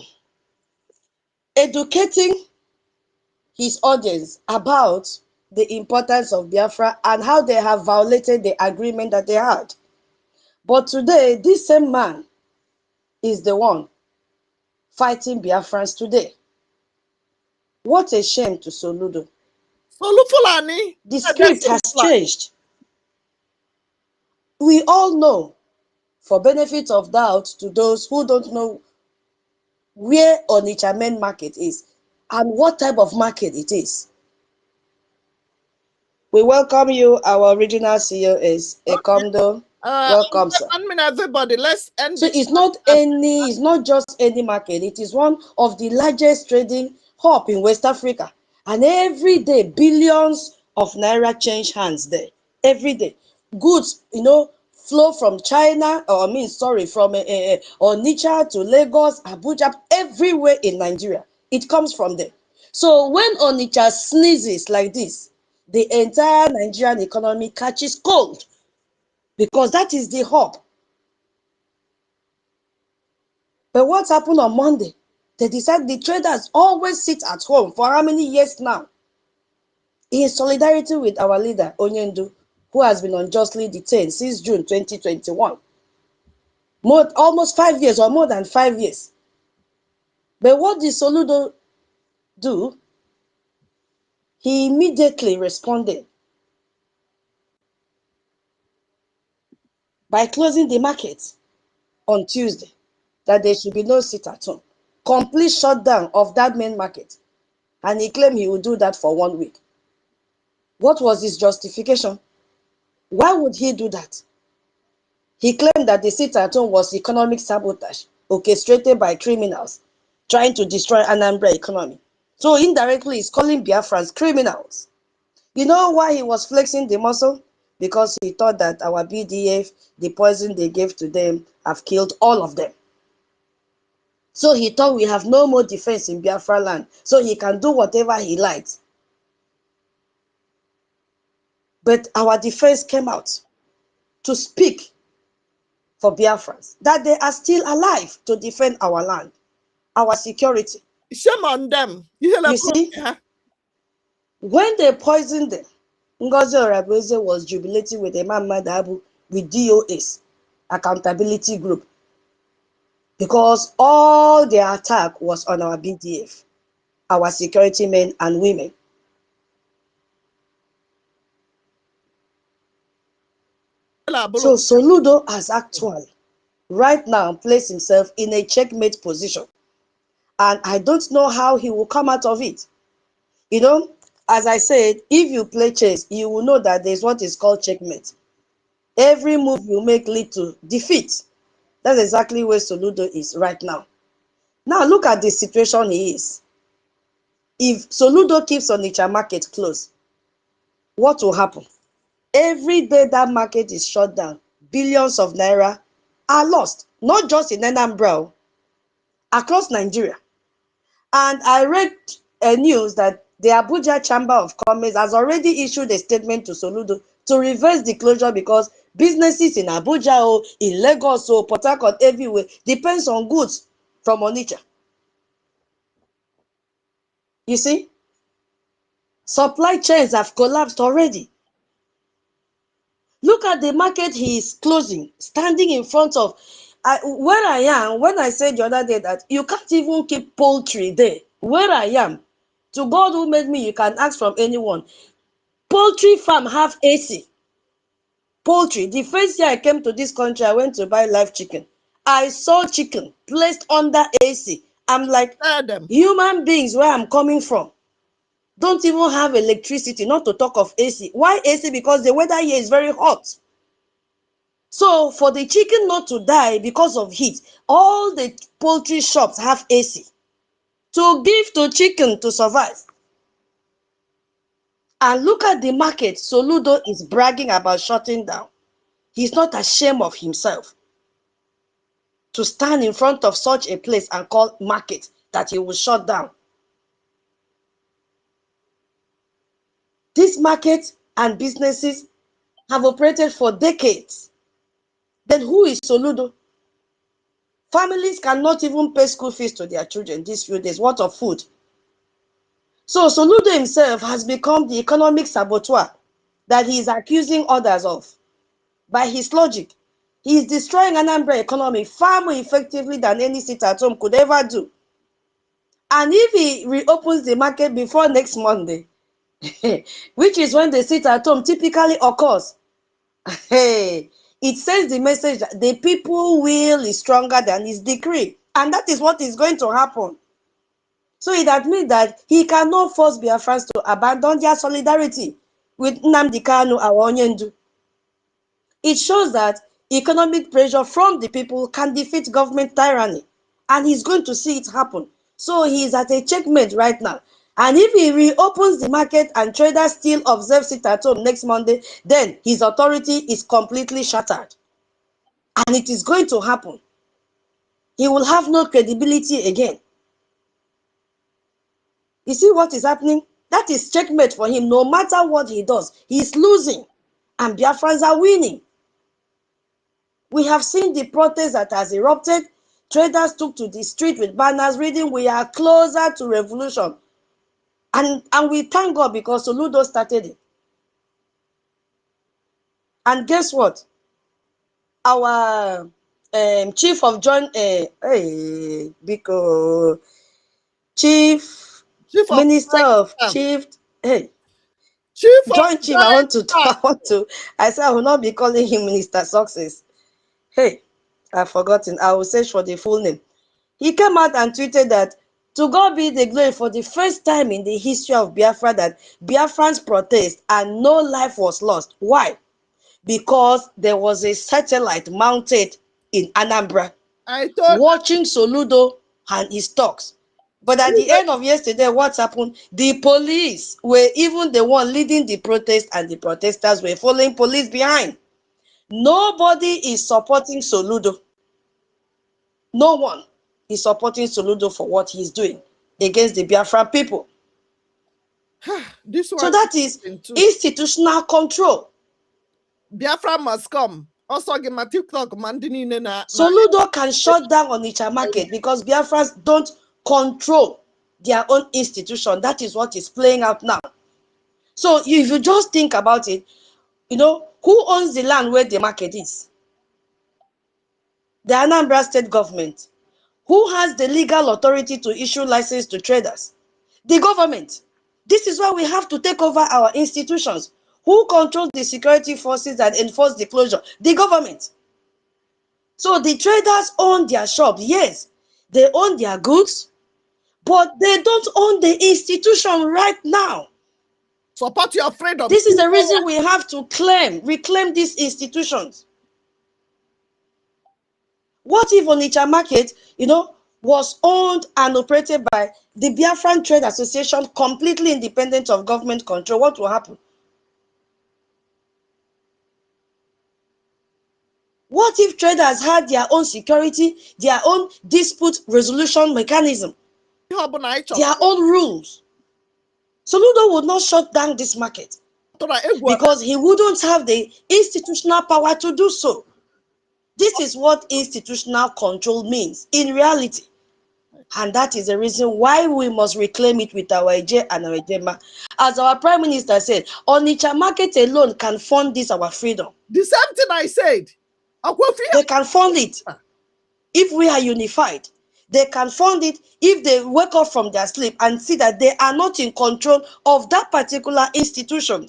educating his audience about the importance of Biafra and how they have violated the agreement that they had. But today, this same man is the one fighting Biafrans today. What a shame to Soludo. Fulani. The script has changed. We all know, for benefit of doubt to those who don't know where Onitsha main market is and what type of market it is. We welcome you. Our original CEO is Ekomdo. Welcome, sir. 1 minute, everybody. Let's end. So it's not just any market. It is one of the largest trading hub in West Africa. And every day, billions of naira change hands there. Every day. Goods, flow from China, from Onitsha to Lagos, Abuja, everywhere in Nigeria. It comes from there. So when Onitsha sneezes like this, the entire Nigerian economy catches cold because that is the hub. But what happened on Monday? They decided the traders always sit at home for how many years now? In solidarity with our leader, Onyendu, who has been unjustly detained since June 2021. Almost 5 years or more than 5 years. But what did Soludo do? He immediately responded by closing the market on Tuesday, that there should be no sit at home. Complete shutdown of that main market. And he claimed he would do that for 1 week. What was his justification? Why would he do that? He claimed that the sit at home was economic sabotage orchestrated by criminals trying to destroy NNAMDI economy. So indirectly, he's calling Biafrans criminals. You know why he was flexing the muscle? Because he thought that our BDF, the poison they gave to them, have killed all of them. So he thought we have no more defense in Biafra land, so he can do whatever he likes. But our defense came out to speak for Biafrans, that they are still alive to defend our land, our security. Shame on them. You see, when they poisoned them, Ngozi Orabueze was jubilating with Imam Madabu with DOS, accountability group, because all their attack was on our BDF, our security men and women. So Soludo has actually right now placed himself in a checkmate position. And I don't know how he will come out of it. As I said, if you play chess, you will know that there's what is called checkmate. Every move you make leads to defeat. That's exactly where Soludo is right now. Now look at the situation he is. If Soludo keeps Onitsha market closed, what will happen? Every day that market is shut down, billions of naira are lost, not just in NNAMDI, across Nigeria. And I read news that the Abuja Chamber of Commerce has already issued a statement to Soludo to reverse the closure because businesses in Abuja or in Lagos or Port Harcourt everywhere depends on goods from Onitsha. You see, supply chains have collapsed already. Look at the market he is closing, standing in front of where I am. When I said the other day that you can't even keep poultry there, where I am, to God who made me, you can ask from anyone. Poultry farm have AC. Poultry. The first year I came to this country, I went to buy live chicken. I saw chicken placed under AC. I'm like, human beings where I'm coming from don't even have electricity, not to talk of AC. Why AC? Because the weather here is very hot. So for the chicken not to die because of heat, all the poultry shops have AC to give to chicken to survive. And look at the market. Soludo is bragging about shutting down. He's not ashamed of himself to stand in front of such a place and call market that he will shut down. These markets and businesses have operated for decades. Then who is Soludo? Families cannot even pay school fees to their children these few days. What of food? So Soludo himself has become the economic saboteur that he is accusing others of. By his logic, he is destroying Anambra economy far more effectively than any sit-at-home could ever do. And if he reopens the market before next Monday, which is when the sit-at-home typically occurs, hey, it sends the message that the people will is stronger than his decree. And that is what is going to happen. So it admits that he cannot force Biafrans to abandon their solidarity with NNAMDI KANU our Onyendu. It shows that economic pressure from the people can defeat government tyranny. And he's going to see it happen. So he's at a checkmate right now. And if he reopens the market and traders still observe sit-at-home next Monday, then his authority is completely shattered. And it is going to happen. He will have no credibility again. You see what is happening? That is checkmate for him. No matter what he does, he is losing. And Biafrans are winning. We have seen the protest that has erupted. Traders took to the street with banners reading, "We are closer to revolution." And we thank God because Soludo started it. And guess what? Our chief of joint, chief minister of chief, joint chief. I said I will not be calling him Minister Success. Hey, I've forgotten. I will search for the full name. He came out and tweeted that, "To God be the glory, for the first time in the history of Biafra that Biafrans protest and no life was lost." Why? Because there was a satellite mounted in Anambra watching Soludo and his talks. But at the end of yesterday, what happened? The police were even the one leading the protest and the protesters were following police behind. Nobody is supporting Soludo. No one is supporting Soludo for what he's doing against the Biafra people. So that is institutional control. Biafra must come. Also, give my TikTok mandini na. Soludo can shut down Onitsha market because Biafrans don't control their own institution. That is what is playing out now. So if you just think about it, you know, who owns the land where the market is? The Anambra state government. Who has the legal authority to issue license to traders? The government. This is why we have to take over our institutions. Who controls the security forces that enforce the closure? The government. So the traders own their shops. Yes, they own their goods, but they don't own the institution right now. Support your freedom. This is the reason we have to reclaim these institutions. What if Onitsha market, you know, was owned and operated by the Biafran Trade Association, completely independent of government control? What will happen? What if traders had their own security, their own dispute resolution mechanism, their own rules? Soludo would not shut down this market because he wouldn't have the institutional power to do so. This is what institutional control means in reality. And that is the reason why we must reclaim it with our EJ and our EJMA. As our Prime Minister said, Onitsha market alone can fund this, our freedom. The same thing I said. They can fund it if we are unified. They can fund it if they wake up from their sleep and see that they are not in control of that particular institution.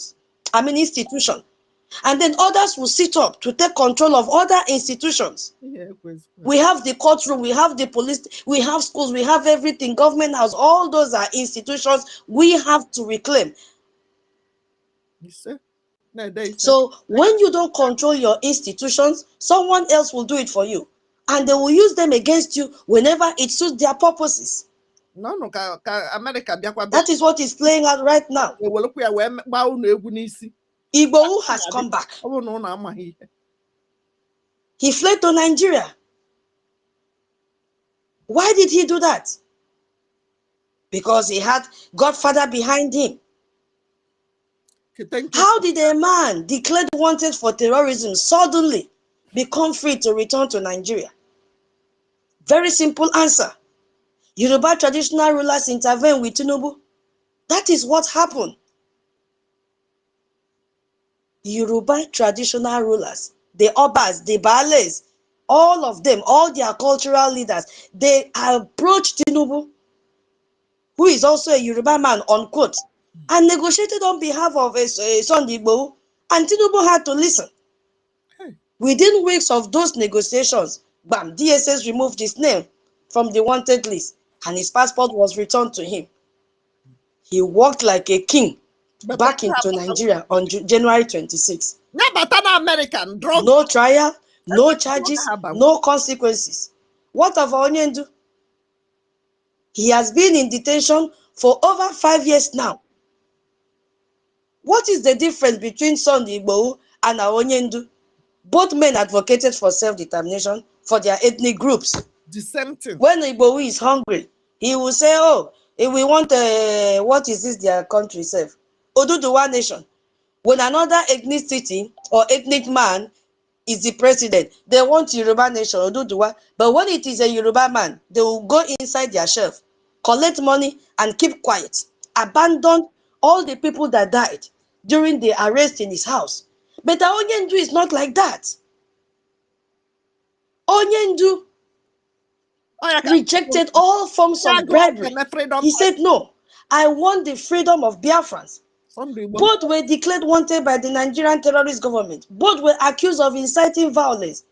And then others will sit up to take control of other institutions. We have the courtroom, we have the police, we have schools, we have everything, government house, all those are institutions we have to reclaim. So when you don't control your institutions, someone else will do it for you. And they will use them against you whenever it suits their purposes. That is what is playing out right now. Igbo has come back. He fled to Nigeria. Why did he do that? Because he had Godfather behind him. How did a man declared wanted for terrorism suddenly become free to return to Nigeria? Very simple answer. Yoruba traditional rulers intervened with Tinubu. That is what happened. Yoruba traditional rulers, the Obas, the Baales, all of them, all their cultural leaders, they approached Tinubu, who is also a Yoruba man, unquote, and negotiated on behalf of Sunday Igboho, and Tinubu had to listen. Within weeks of those negotiations, bam, DSS removed his name from the wanted list, and his passport was returned to him. He walked like a king back into Nigeria on January 26. No trial, no charges, no consequences. What of Onyendu? He has been in detention for over 5 years now. What is the difference between Sunday Igboho and Onyendu? Both men advocated for self-determination for their ethnic groups. The same thing. When Igboho is hungry, he will say, oh, if we want, what is this their country self? Oduduwa nation. When another ethnicity or ethnic man is the president, they want Yoruba nation, Oduduwa. But when it is a Yoruba man, they will go inside their shelf, collect money and keep quiet. Abandon all the people that died during the arrest in his house. But Onyendu is not like that. Onyendu rejected all forms of bribery. He said, no, I want the freedom of Biafrans. Both were declared wanted by the Nigerian terrorist government. Both were accused of inciting violence.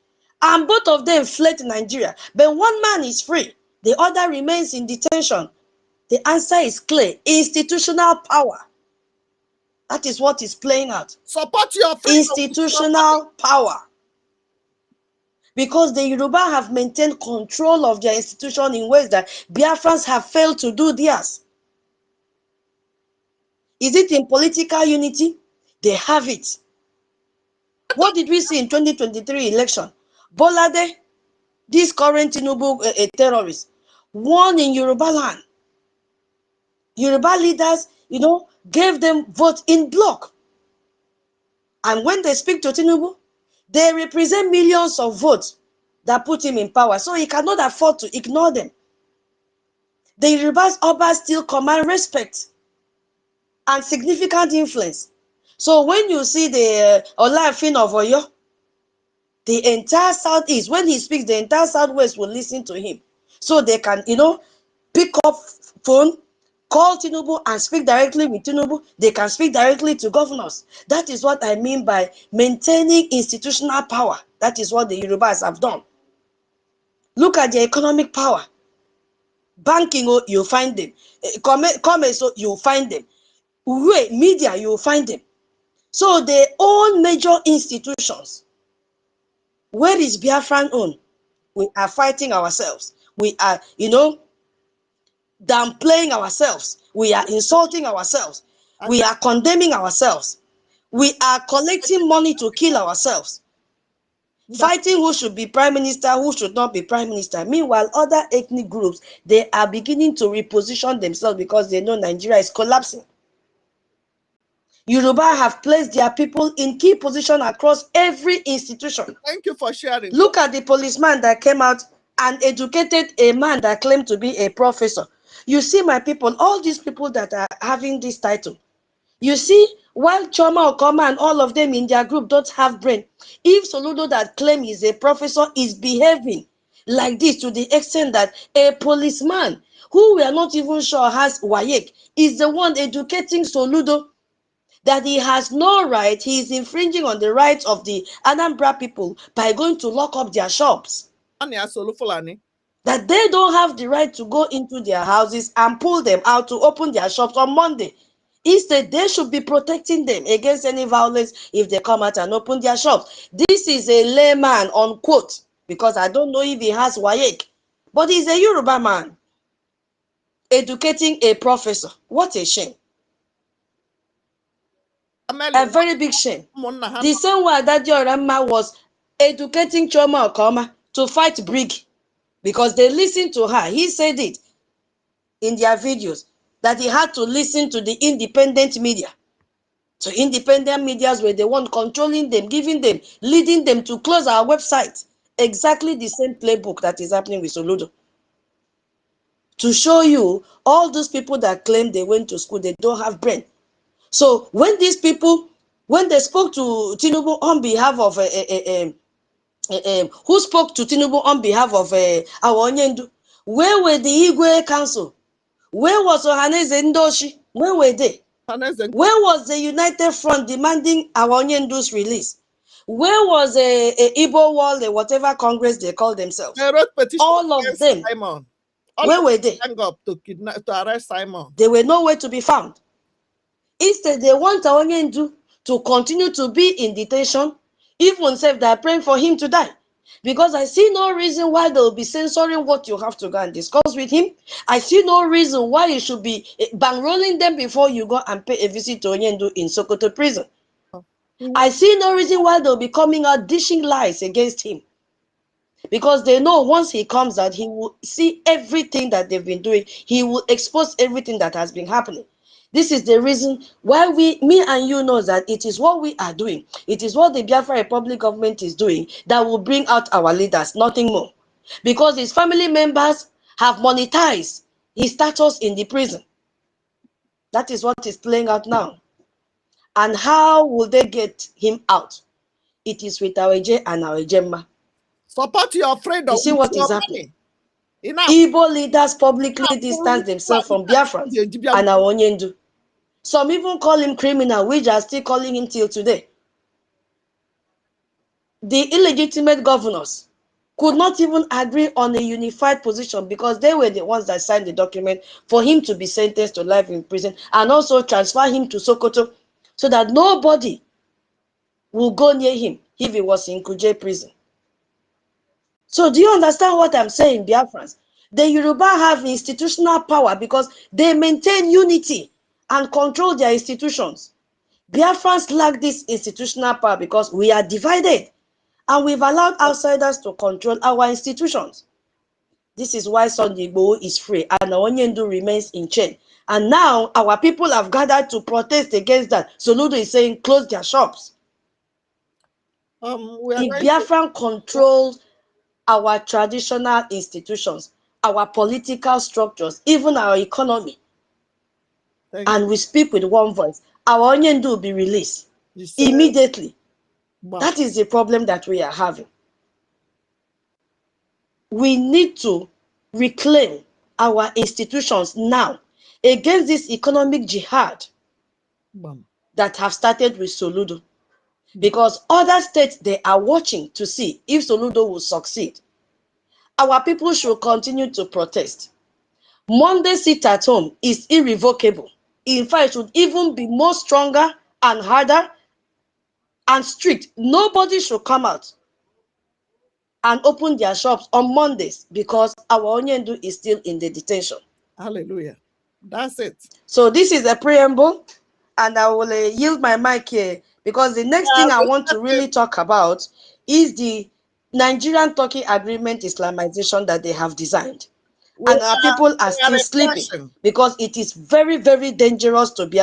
And both of them fled to Nigeria. But one man is free. The other remains in detention. The answer is clear. Institutional power. That is what is playing out. Support your freedom. Institutional power. Because the Yoruba have maintained control of their institution in ways that Biafrans have failed to do theirs. Is it in political unity? They have it. What did we see in 2023 election? Bolade, this current Tinubu terrorist, won in Yoruba land. Yoruba leaders, gave them vote in block. And when they speak to Tinubu, they represent millions of votes that put him in power. So he cannot afford to ignore them. The Yorubas Obas still command respect and significant influence. So when you see the Olaafin of Oyo, the entire Southeast, when he speaks, the entire Southwest will listen to him. So they can, pick up phone, call Tinubu and speak directly with Tinubu. They can speak directly to governors. That is what I mean by maintaining institutional power. That is what the Yorubas have done. Look at the economic power. Banking, you find them. Commerce, you find them. Media, you find them. So they own major institutions. Where is Biafran own? We are fighting ourselves. We are, downplaying ourselves. We are insulting ourselves. We are condemning ourselves. We are collecting money to kill ourselves. Fighting who should be prime minister, who should not be prime minister. Meanwhile, other ethnic groups, they are beginning to reposition themselves because they know Nigeria is collapsing. Yoruba have placed their people in key position across every institution. Thank you for sharing. Look at the policeman that came out and educated a man that claimed to be a professor. You see, my people, all these people that are having this title, you see, while Choma Okoma and all of them in their group don't have brain, if Soludo that claim is a professor is behaving like this to the extent that a policeman who we are not even sure has Wayek is the one educating Soludo that he has no right, he is infringing on the rights of the Anambra people by going to lock up their shops. That they don't have the right to go into their houses and pull them out to open their shops on Monday. Instead, they should be protecting them against any violence if they come out and open their shops. This is a layman, unquote, because I don't know if he has Wayek, but he's a Yoruba man educating a professor. What a shame. A very big shame. The same way that Yorama was educating Choma Okoma to fight Brig because they listened to her. He said it in their videos that he had to listen to the independent media. So independent medias were the one controlling them, giving them, leading them to close our website. Exactly the same playbook that is happening with Soludo. To show you all those people that claim they went to school, they don't have brain. So when these people, when they spoke to Tinubu on behalf of who spoke to Tinubu on behalf of our Onyendu, where were the Igwe Council? Where was Ohaneze Ndoshi? Where were they? Where was the United Front demanding our Onyendu's release? Where was Igbo World, whatever Congress they call themselves? All of them. Simon. Where were they? To arrest Simon. They were nowhere to be found. Instead, they want our Onyendu to continue to be in detention, even if they are praying for him to die. Because I see no reason why they will be censoring what you have to go and discuss with him. I see no reason why you should be bankrolling them before you go and pay a visit to Onyendu in Sokoto prison. I see no reason why they'll be coming out dishing lies against him. Because they know once he comes out, he will see everything that they've been doing. He will expose everything that has been happening. This is the reason why me and you know that it is what we are doing. It is what the Biafra Republic government is doing that will bring out our leaders, nothing more. Because his family members have monetized his status in the prison. That is what is playing out now. And how will they get him out? It is with our J and our Jemma. Support your freedom. You see what is happening? Igbo leaders publicly distance themselves from Biafrans and our Onyendu. Some even call him criminal, which are still calling him till today. The illegitimate governors could not even agree on a unified position because they were the ones that signed the document for him to be sentenced to life in prison and also transfer him to Sokoto so that nobody will go near him if he was in Kuje prison. So do you understand what I'm saying, Biafrans? The Yoruba have institutional power because they maintain unity and control their institutions. Biafrans lack this institutional power because we are divided and we've allowed outsiders to control our institutions. This is why Sunday Igboho is free and Onyendu remains in chain. And now our people have gathered to protest against that. Soludo is saying close their shops. If Biafran controls our traditional institutions, our political structures, even our economy, and we speak with one voice, our Onyendu will be released immediately. Wow. That is the problem that we are having. We need to reclaim our institutions now against this economic jihad that have started with Soludo. Because other states, they are watching to see if Soludo will succeed. Our people should continue to protest. Monday sit at home is irrevocable. In fact, it should even be more stronger and harder and strict. Nobody should come out and open their shops on Mondays because our Onyendu is still in the detention. Hallelujah. That's it. So this is a preamble, and I will yield my mic here because the next thing I want to really talk about is the Nigerian-Turkey agreement Islamization that they have designed. And our people are still sleeping because it is very, very dangerous to be